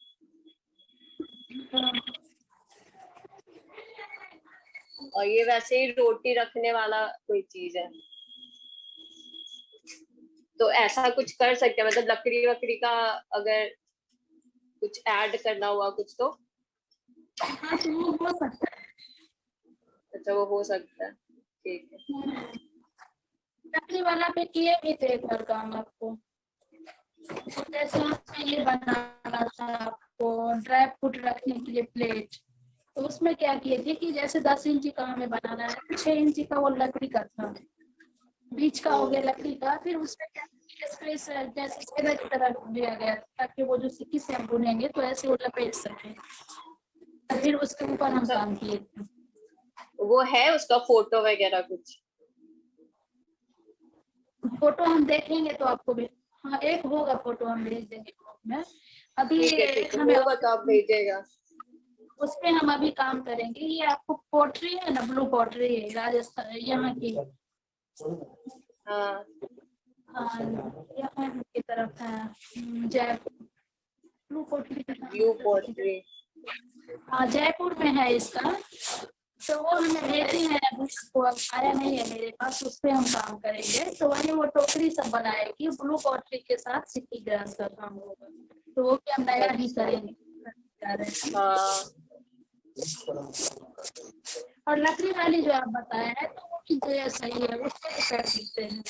A: और ये वैसे ही रोटी रखने वाला कोई चीज है, तो ऐसा कुछ कर सकते हैं, मतलब लकड़ी वकड़ी का अगर कुछ ऐड करना हुआ कुछ तो।
B: हाँ तो वो हो सकता है।
A: अच्छा वो हो सकता है, ठीक है।
B: लकड़ी वाला पे किए भी थे एक बार काम आपको, जैसे आपको ये बनाना था, आपको ड्राई फ्रूट रखने के लिए प्लेट, तो उसमें क्या किए थे कि जैसे 10 इंची का हमें बनाना है, 6 इंची का वो लकड़ी का था, बीच का हो गया लकड़ी का, फिर उसमें क्या स्पेस जैसे छेदा की तरह दिया गया ताकि वो जो सिक्की से हम बुनेंगे तो ऐसे वो लपेट सके, फिर उसके ऊपर हम काम किए थे।
A: वो है उसका फोटो वगैरह कुछ?
B: फोटो हम देखेंगे तो आपको भी, हाँ एक होगा फोटो हम भेज देंगे ग्रुप में। अभी
A: ठीक है,
B: हमें
A: होगा तो आप भेजिएगा।
B: उस पे हम अभी काम करेंगे। ये आपको पोट्री है ना, ब्लू पोट्री है राजस्थान यहाँ की,
A: हाँ
B: यहाँ की तरफ है जयपुर, ब्लू पोट्री का नाम
A: ब्लू पोट्री।
B: हाँ जयपुर में है इसका, तो वो हमें भेजे हैं, अभी वो आया नहीं है मेरे पास, उस पे हम काम करेंगे। तो वही वो टोकरी सब बनाएगी, ब्लू पोट्री के साथ सिक्की ग्रास का काम होगा, तो वो भी हम नया ही करेंगे।
A: हाँ
B: और लकड़ी वाली जो आप बताए हैं तो वो भी जो सही है, उसको भी कर सकते हैं।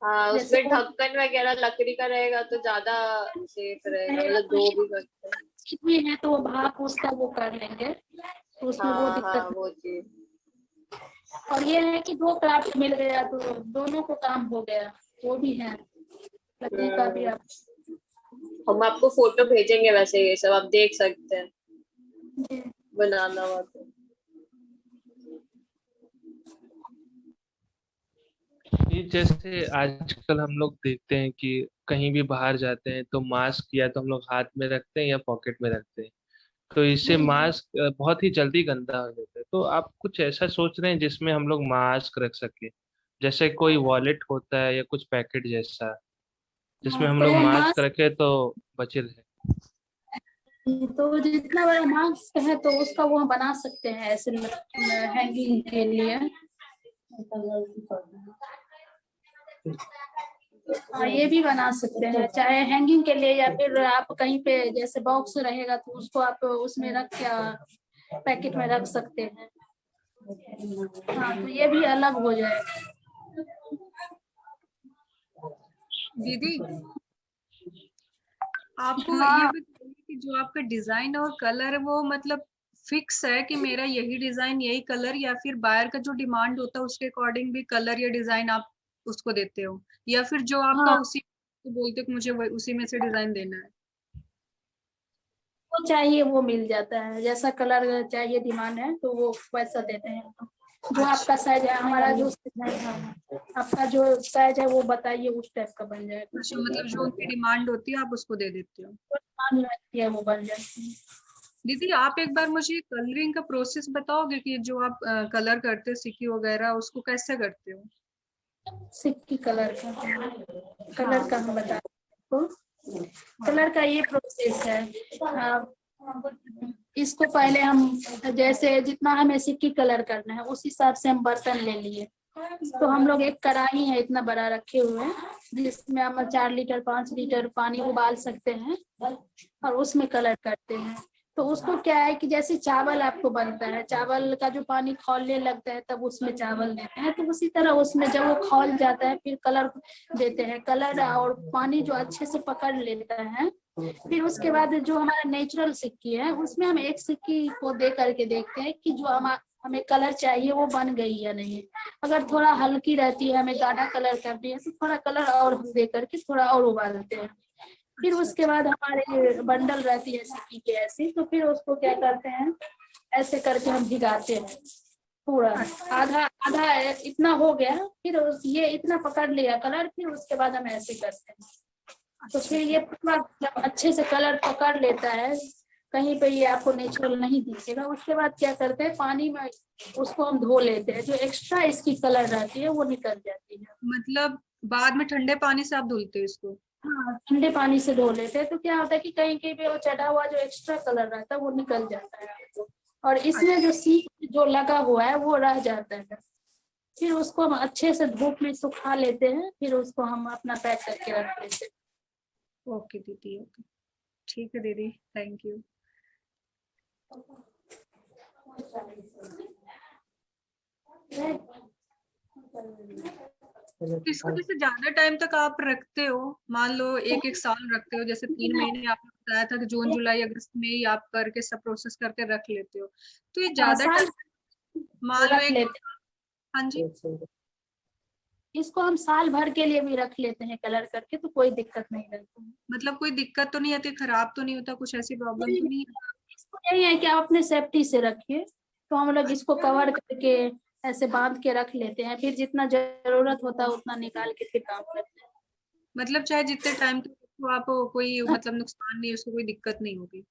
A: हाँ,
B: जैसे
A: उसमें ढक्कन वगैरह लकड़ी का रहेगा तो ज्यादा सेफ रहेगा, मतलब दो भी सकते हैं।
B: चीज भी है तो वो भाप उसका वो कर लेंगे, तो उसमें वो
A: हाँ
B: दिक्कत
A: हाँ वो चीज।
B: और ये है कि 2 क्राफ्ट मिल गया तो दोनों को काम हो गया, वो भी है लकड़ी का भी। आप
A: हम आपको फोटो भेजेंगे वैसे, ये सब आप देख सकते हैं
B: जी।
A: बनाना हुआ तो।
G: ये जैसे आजकल हम लोग देखते हैं कि कहीं भी बाहर जाते हैं तो मास्क या तो हम लोग हाथ में रखते हैं या पॉकेट में रखते हैं, तो इससे मास्क बहुत ही जल्दी गंदा हो जाता है। तो आप कुछ ऐसा सोच रहे हैं जिसमें हम लोग मास्क रख सके, जैसे कोई वॉलेट होता है या कुछ पैकेट जैसा, जिसमें हम
B: तो
G: लोग
B: वो
G: मास्क
B: मास्क,
G: रखे तो बचे रहे।
B: तो जितना बड़ा मास्क है तो उसका वो हम बना सकते हैं ऐसे हैंगिंग के लिए। हाँ ये भी बना सकते हैं, चाहे हैंगिंग के लिए या फिर आप कहीं पे जैसे बॉक्स रहेगा तो उसको आप उसमें रख के पैकेट में रख सकते हैं। हाँ तो ये भी अलग हो जाएगा।
H: दीदी आपको
B: हाँ।
H: ये बताइए कि जो आपका डिजाइन और कलर है वो मतलब फिक्स है कि मेरा यही डिजाइन यही कलर, या फिर बायर का जो डिमांड होता है उसके अकॉर्डिंग भी कलर या डिजाइन आप उसको देते हो, या फिर जो आपका
B: हाँ
H: उसी तो बोलते हो कि मुझे उसी में से डिजाइन देना है?
B: वो चाहिए वो मिल जाता है, जैसा कलर चाहिए डिमांड है तो वो वैसा देते हैं। जो आपका साइज है, हमारा जो साइज है, आपका जो साइज है वो बताइए, उस टाइप का बन जाएगा।
H: अच्छा, मतलब जो उनकी डिमांड होती है आप उसको दे देते हो।
B: जो डिमांड रहती है वो बन जाती है।
H: दीदी आप एक बार मुझे कलरिंग का प्रोसेस बताओगे कि जो आप कलर करते हो सिक्की वगैरह उसको कैसे करते हो?
B: सिक्की कलर
H: हाँ।
B: का हम बता आपको। कलर का ये प्रोसेस है, इसको पहले हम जैसे जितना हमें सिक्की कलर करना है उस हिसाब से हम बर्तन ले लिए। तो हम लोग एक कढ़ाई है इतना बड़ा रखे हुए हैं, जिसमें हम 4 लीटर 5 लीटर पानी उबाल सकते हैं और उसमें कलर करते हैं। तो उसको क्या है कि जैसे चावल आपको बनता है, चावल का जो पानी खौलने लगता है तब उसमें चावल देते हैं, तो उसी तरह उसमें जब वो खौल जाता है फिर कलर देते हैं। कलर और पानी जो अच्छे से पकड़ लेता है, फिर उसके बाद जो हमारा नेचुरल सिक्की है उसमें हम एक सिक्की को दे करके देखते हैं कि जो हमें कलर चाहिए वो बन गई या नहीं। अगर थोड़ा हल्की रहती है, हमें गाढ़ा कलर करनी है, तो थोड़ा कलर और हम दे करके थोड़ा और उबालते हैं। फिर उसके बाद हमारे बंडल रहती है सिक्की की ऐसी, तो फिर उसको क्या करते हैं, ऐसे करके हम भिगाते हैं पूरा। आधा आधा इतना हो गया, फिर ये इतना पकड़ लिया कलर, फिर उसके बाद हम ऐसे करते हैं। तो फिर ये पूरा जब अच्छे से कलर पकड़ लेता है, कहीं पे ये आपको नेचुरल नहीं दिखेगा, उसके बाद क्या करते हैं, पानी में उसको हम धो लेते हैं, जो एक्स्ट्रा इसकी कलर रहती है वो निकल जाती है।
H: मतलब बाद में ठंडे पानी से आप धुलते हो इसको?
B: हाँ ठंडे पानी से धो लेते हैं, तो क्या होता है कि कहीं कहीं पे वो चढ़ा हुआ जो एक्स्ट्रा कलर रहता है वो निकल जाता है आपको, और इसमें जो सीख जो लगा हुआ है वो रह जाता है। फिर उसको हम अच्छे से धूप में सुखा लेते हैं, फिर उसको हम अपना पैक करके रख लेते हैं।
H: ओके दीदी, ओके, ठीक है दीदी, थैंक यू। इसको जैसे ज्यादा टाइम तक आप रखते हो, मान लो एक एक साल रखते हो, जैसे 3 महीने आपने बताया था कि जून जुलाई अगस्त में ही आप करके सब प्रोसेस करके रख लेते हो, तो ये ज्यादा
B: साल
H: टाइम मान लो
B: रख
H: एक,
B: लेते
H: हाँ जी,
B: हैं। इसको हम साल भर के लिए भी रख लेते हैं कलर करके, तो कोई दिक्कत नहीं रहती है।
H: मतलब कोई दिक्कत तो नहीं आती, खराब तो नहीं होता, कुछ ऐसी प्रॉब्लम तो नहीं है?
B: इसको यही है कि आप अपने सेफ्टी से रखिए, तो हम लोग इसको कवर करके ऐसे बांध के रख लेते हैं, फिर जितना जरूरत होता है उतना निकाल के फिर काम करते हैं।
H: मतलब चाहे जितने टाइम तक तो आप कोई मतलब नुकसान नहीं, उसको कोई दिक्कत नहीं होगी?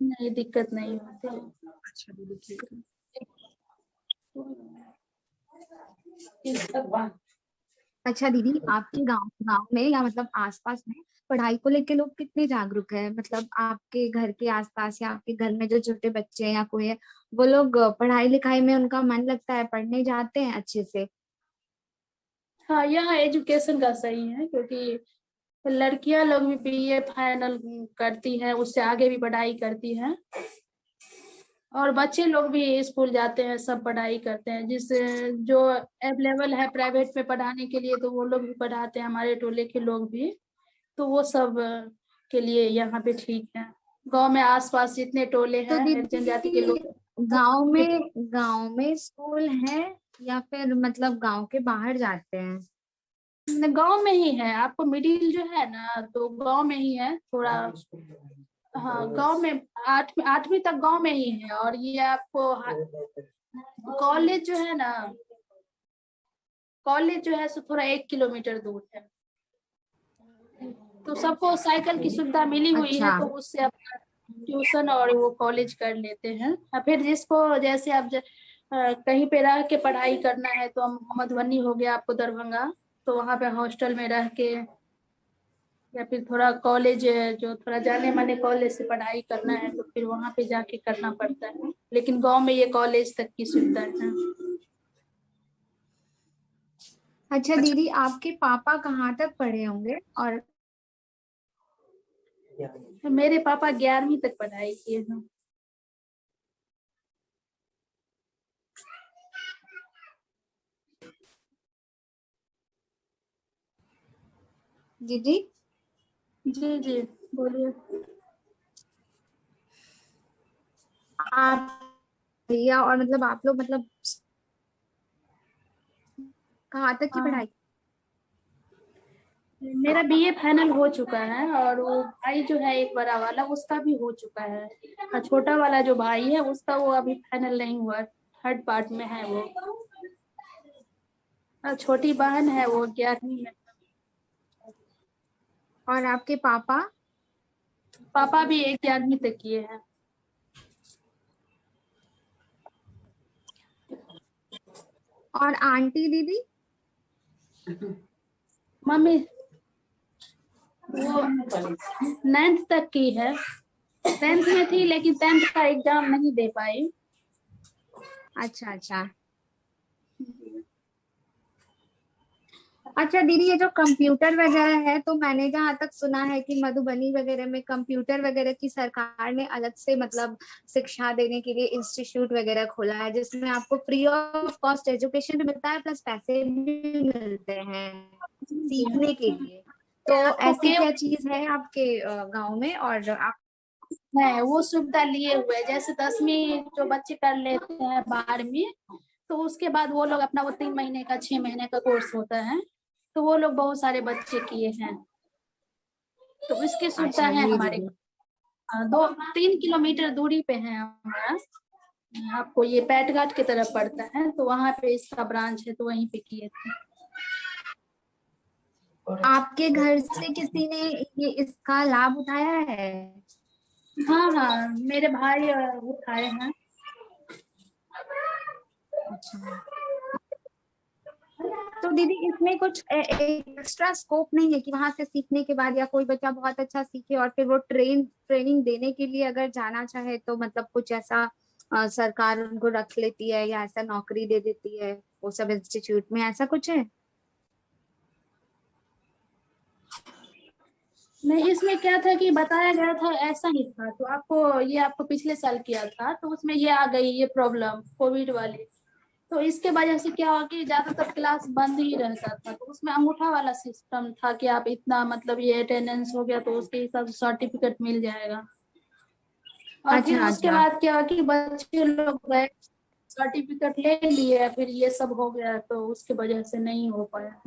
B: नहीं, दिक्कत नहीं होती।
H: अच्छा दीदी, ठीक है।
E: अच्छा दीदी, आपके गांव गांव में या मतलब आसपास में पढ़ाई को लेके लोग कितने जागरूक है? मतलब आपके घर के आसपास या आपके घर में जो छोटे बच्चे हैं या कोई है, वो लोग पढ़ाई लिखाई में उनका मन लगता है, पढ़ने जाते हैं अच्छे से?
B: हाँ, यहाँ एजुकेशन का सही है, क्योंकि लड़कियां लोग भी बीए फाइनल करती हैं, उससे आगे भी पढ़ाई करती हैं, और बच्चे लोग भी स्कूल जाते हैं, सब पढ़ाई करते हैं। जिस जो अवेलेबल है प्राइवेट में पढ़ाने के लिए, तो वो लोग भी पढ़ाते हैं, हमारे टोले के लोग भी, तो वो सब के लिए यहाँ पे ठीक है। गांव में आसपास जितने टोले
E: तो
B: हैं जनजाति के
E: दीदी,
B: लोग,
E: गांव में स्कूल है या फिर मतलब गांव के बाहर जाते हैं?
B: गांव में ही है। आपको मिडिल जो है ना, तो गांव में ही है थोड़ा। हाँ, गांव में आठवीं तक गांव में ही है, और ये आपको कॉलेज जो है ना, कॉलेज जो है सो थोड़ा 1 किलोमीटर दूर है, तो सबको साइकिल की सुविधा मिली हुई है,
E: अच्छा।
B: तो उससे अपना ट्यूशन और वो कॉलेज कर लेते हैं। और फिर जिसको जैसे आप कहीं पे रह के पढ़ाई करना है, तो हम मधुबनी हो गया आपको, दरभंगा, तो वहाँ पे हॉस्टल में रह के, या फिर थोड़ा कॉलेज जो थोड़ा जाने माने कॉलेज से पढ़ाई करना है, तो फिर वहाँ पे जाके करना पड़ता है। लेकिन गांव में ये कॉलेज तक की सुविधा है।
E: अच्छा दीदी, आपके पापा कहाँ तक पढ़े होंगे? और
B: मेरे पापा 11वीं तक पढ़ाई किए हैं।
E: जी जी
B: जी जी, बोलिए।
E: आप भैया और मतलब आप लोग मतलब कहाँ तक की
B: हाँ,
E: पढ़ाई?
B: मेरा बीए फाइनल हो चुका है, और वो भाई जो है एक बड़ा वाला, उसका भी हो चुका है। और छोटा वाला जो भाई है उसका, वो अभी फाइनल नहीं हुआ, थर्ड पार्ट में है वो। और छोटी बहन है, वो 11वीं में।
E: और आपके पापा?
B: पापा भी 11वीं तक किए हैं।
E: और आंटी दीदी?
B: मम्मी वो 9th तक की है, 10th में थी, लेकिन 10th का एग्जाम नहीं दे पाई।
E: अच्छा अच्छा। अच्छा दीदी, ये जो कंप्यूटर वगैरह है, तो मैंने जहाँ तक सुना है कि मधुबनी वगैरह में कंप्यूटर वगैरह की सरकार ने अलग से मतलब शिक्षा देने के लिए इंस्टीट्यूट वगैरह खोला है, जिसमें आपको फ्री ऑफ कॉस्ट एजुकेशन भी मिलता है, प्लस पैसे भी मिलते हैं सीखने के लिए। तो ऐसी क्या चीज है आपके गांव में? और आप
B: है वो सुविधा लिए हुए, जैसे 10वीं जो बच्चे कर लेते हैं 12वीं, तो उसके बाद वो लोग अपना, वो 3 महीने का 6 महीने का कोर्स होता है, तो वो लोग बहुत सारे बच्चे किए हैं, तो इसकी सुविधा
E: अच्छा
B: है
E: जी
B: हमारे।
E: दीदी।
B: 2-3 किलोमीटर दूरी पे है हमारा। आपको ये पैटघाट की तरफ पड़ता है, तो वहाँ पे इसका ब्रांच है, तो वहीं पे किए थे।
E: आपके घर से किसी ने ये इसका लाभ उठाया है?
B: हाँ हाँ, मेरे भाई उठाए हैं।
E: अच्छा। तो दीदी, इसमें कुछ एक्स्ट्रा स्कोप नहीं है कि वहां से सीखने के बाद या कोई बच्चा बहुत अच्छा सीखे और फिर वो ट्रेनिंग देने के लिए अगर जाना चाहे, तो मतलब कुछ ऐसा सरकार उनको रख लेती है या ऐसा नौकरी दे देती है वो सब इंस्टीट्यूट में, ऐसा कुछ है?
B: नहीं, इसमें क्या था कि बताया गया था ऐसा ही था, तो आपको पिछले साल किया था, तो उसमें ये आ गई ये प्रॉब्लम कोविड वाली, तो इसके वजह से क्या हुआ कि ज्यादातर क्लास बंद ही रहता था। तो उसमें अंगूठा वाला सिस्टम था कि आप इतना मतलब ये अटेंडेंस हो गया तो उसके हिसाब से सर्टिफिकेट मिल जाएगा। और फिर
E: अच्छा
B: उसके
E: अच्छा।
B: बाद क्या हुआ कि बच्चे लोग गए, सर्टिफिकेट ले लिए, फिर ये सब हो गया, तो उसके वजह से नहीं हो पाया।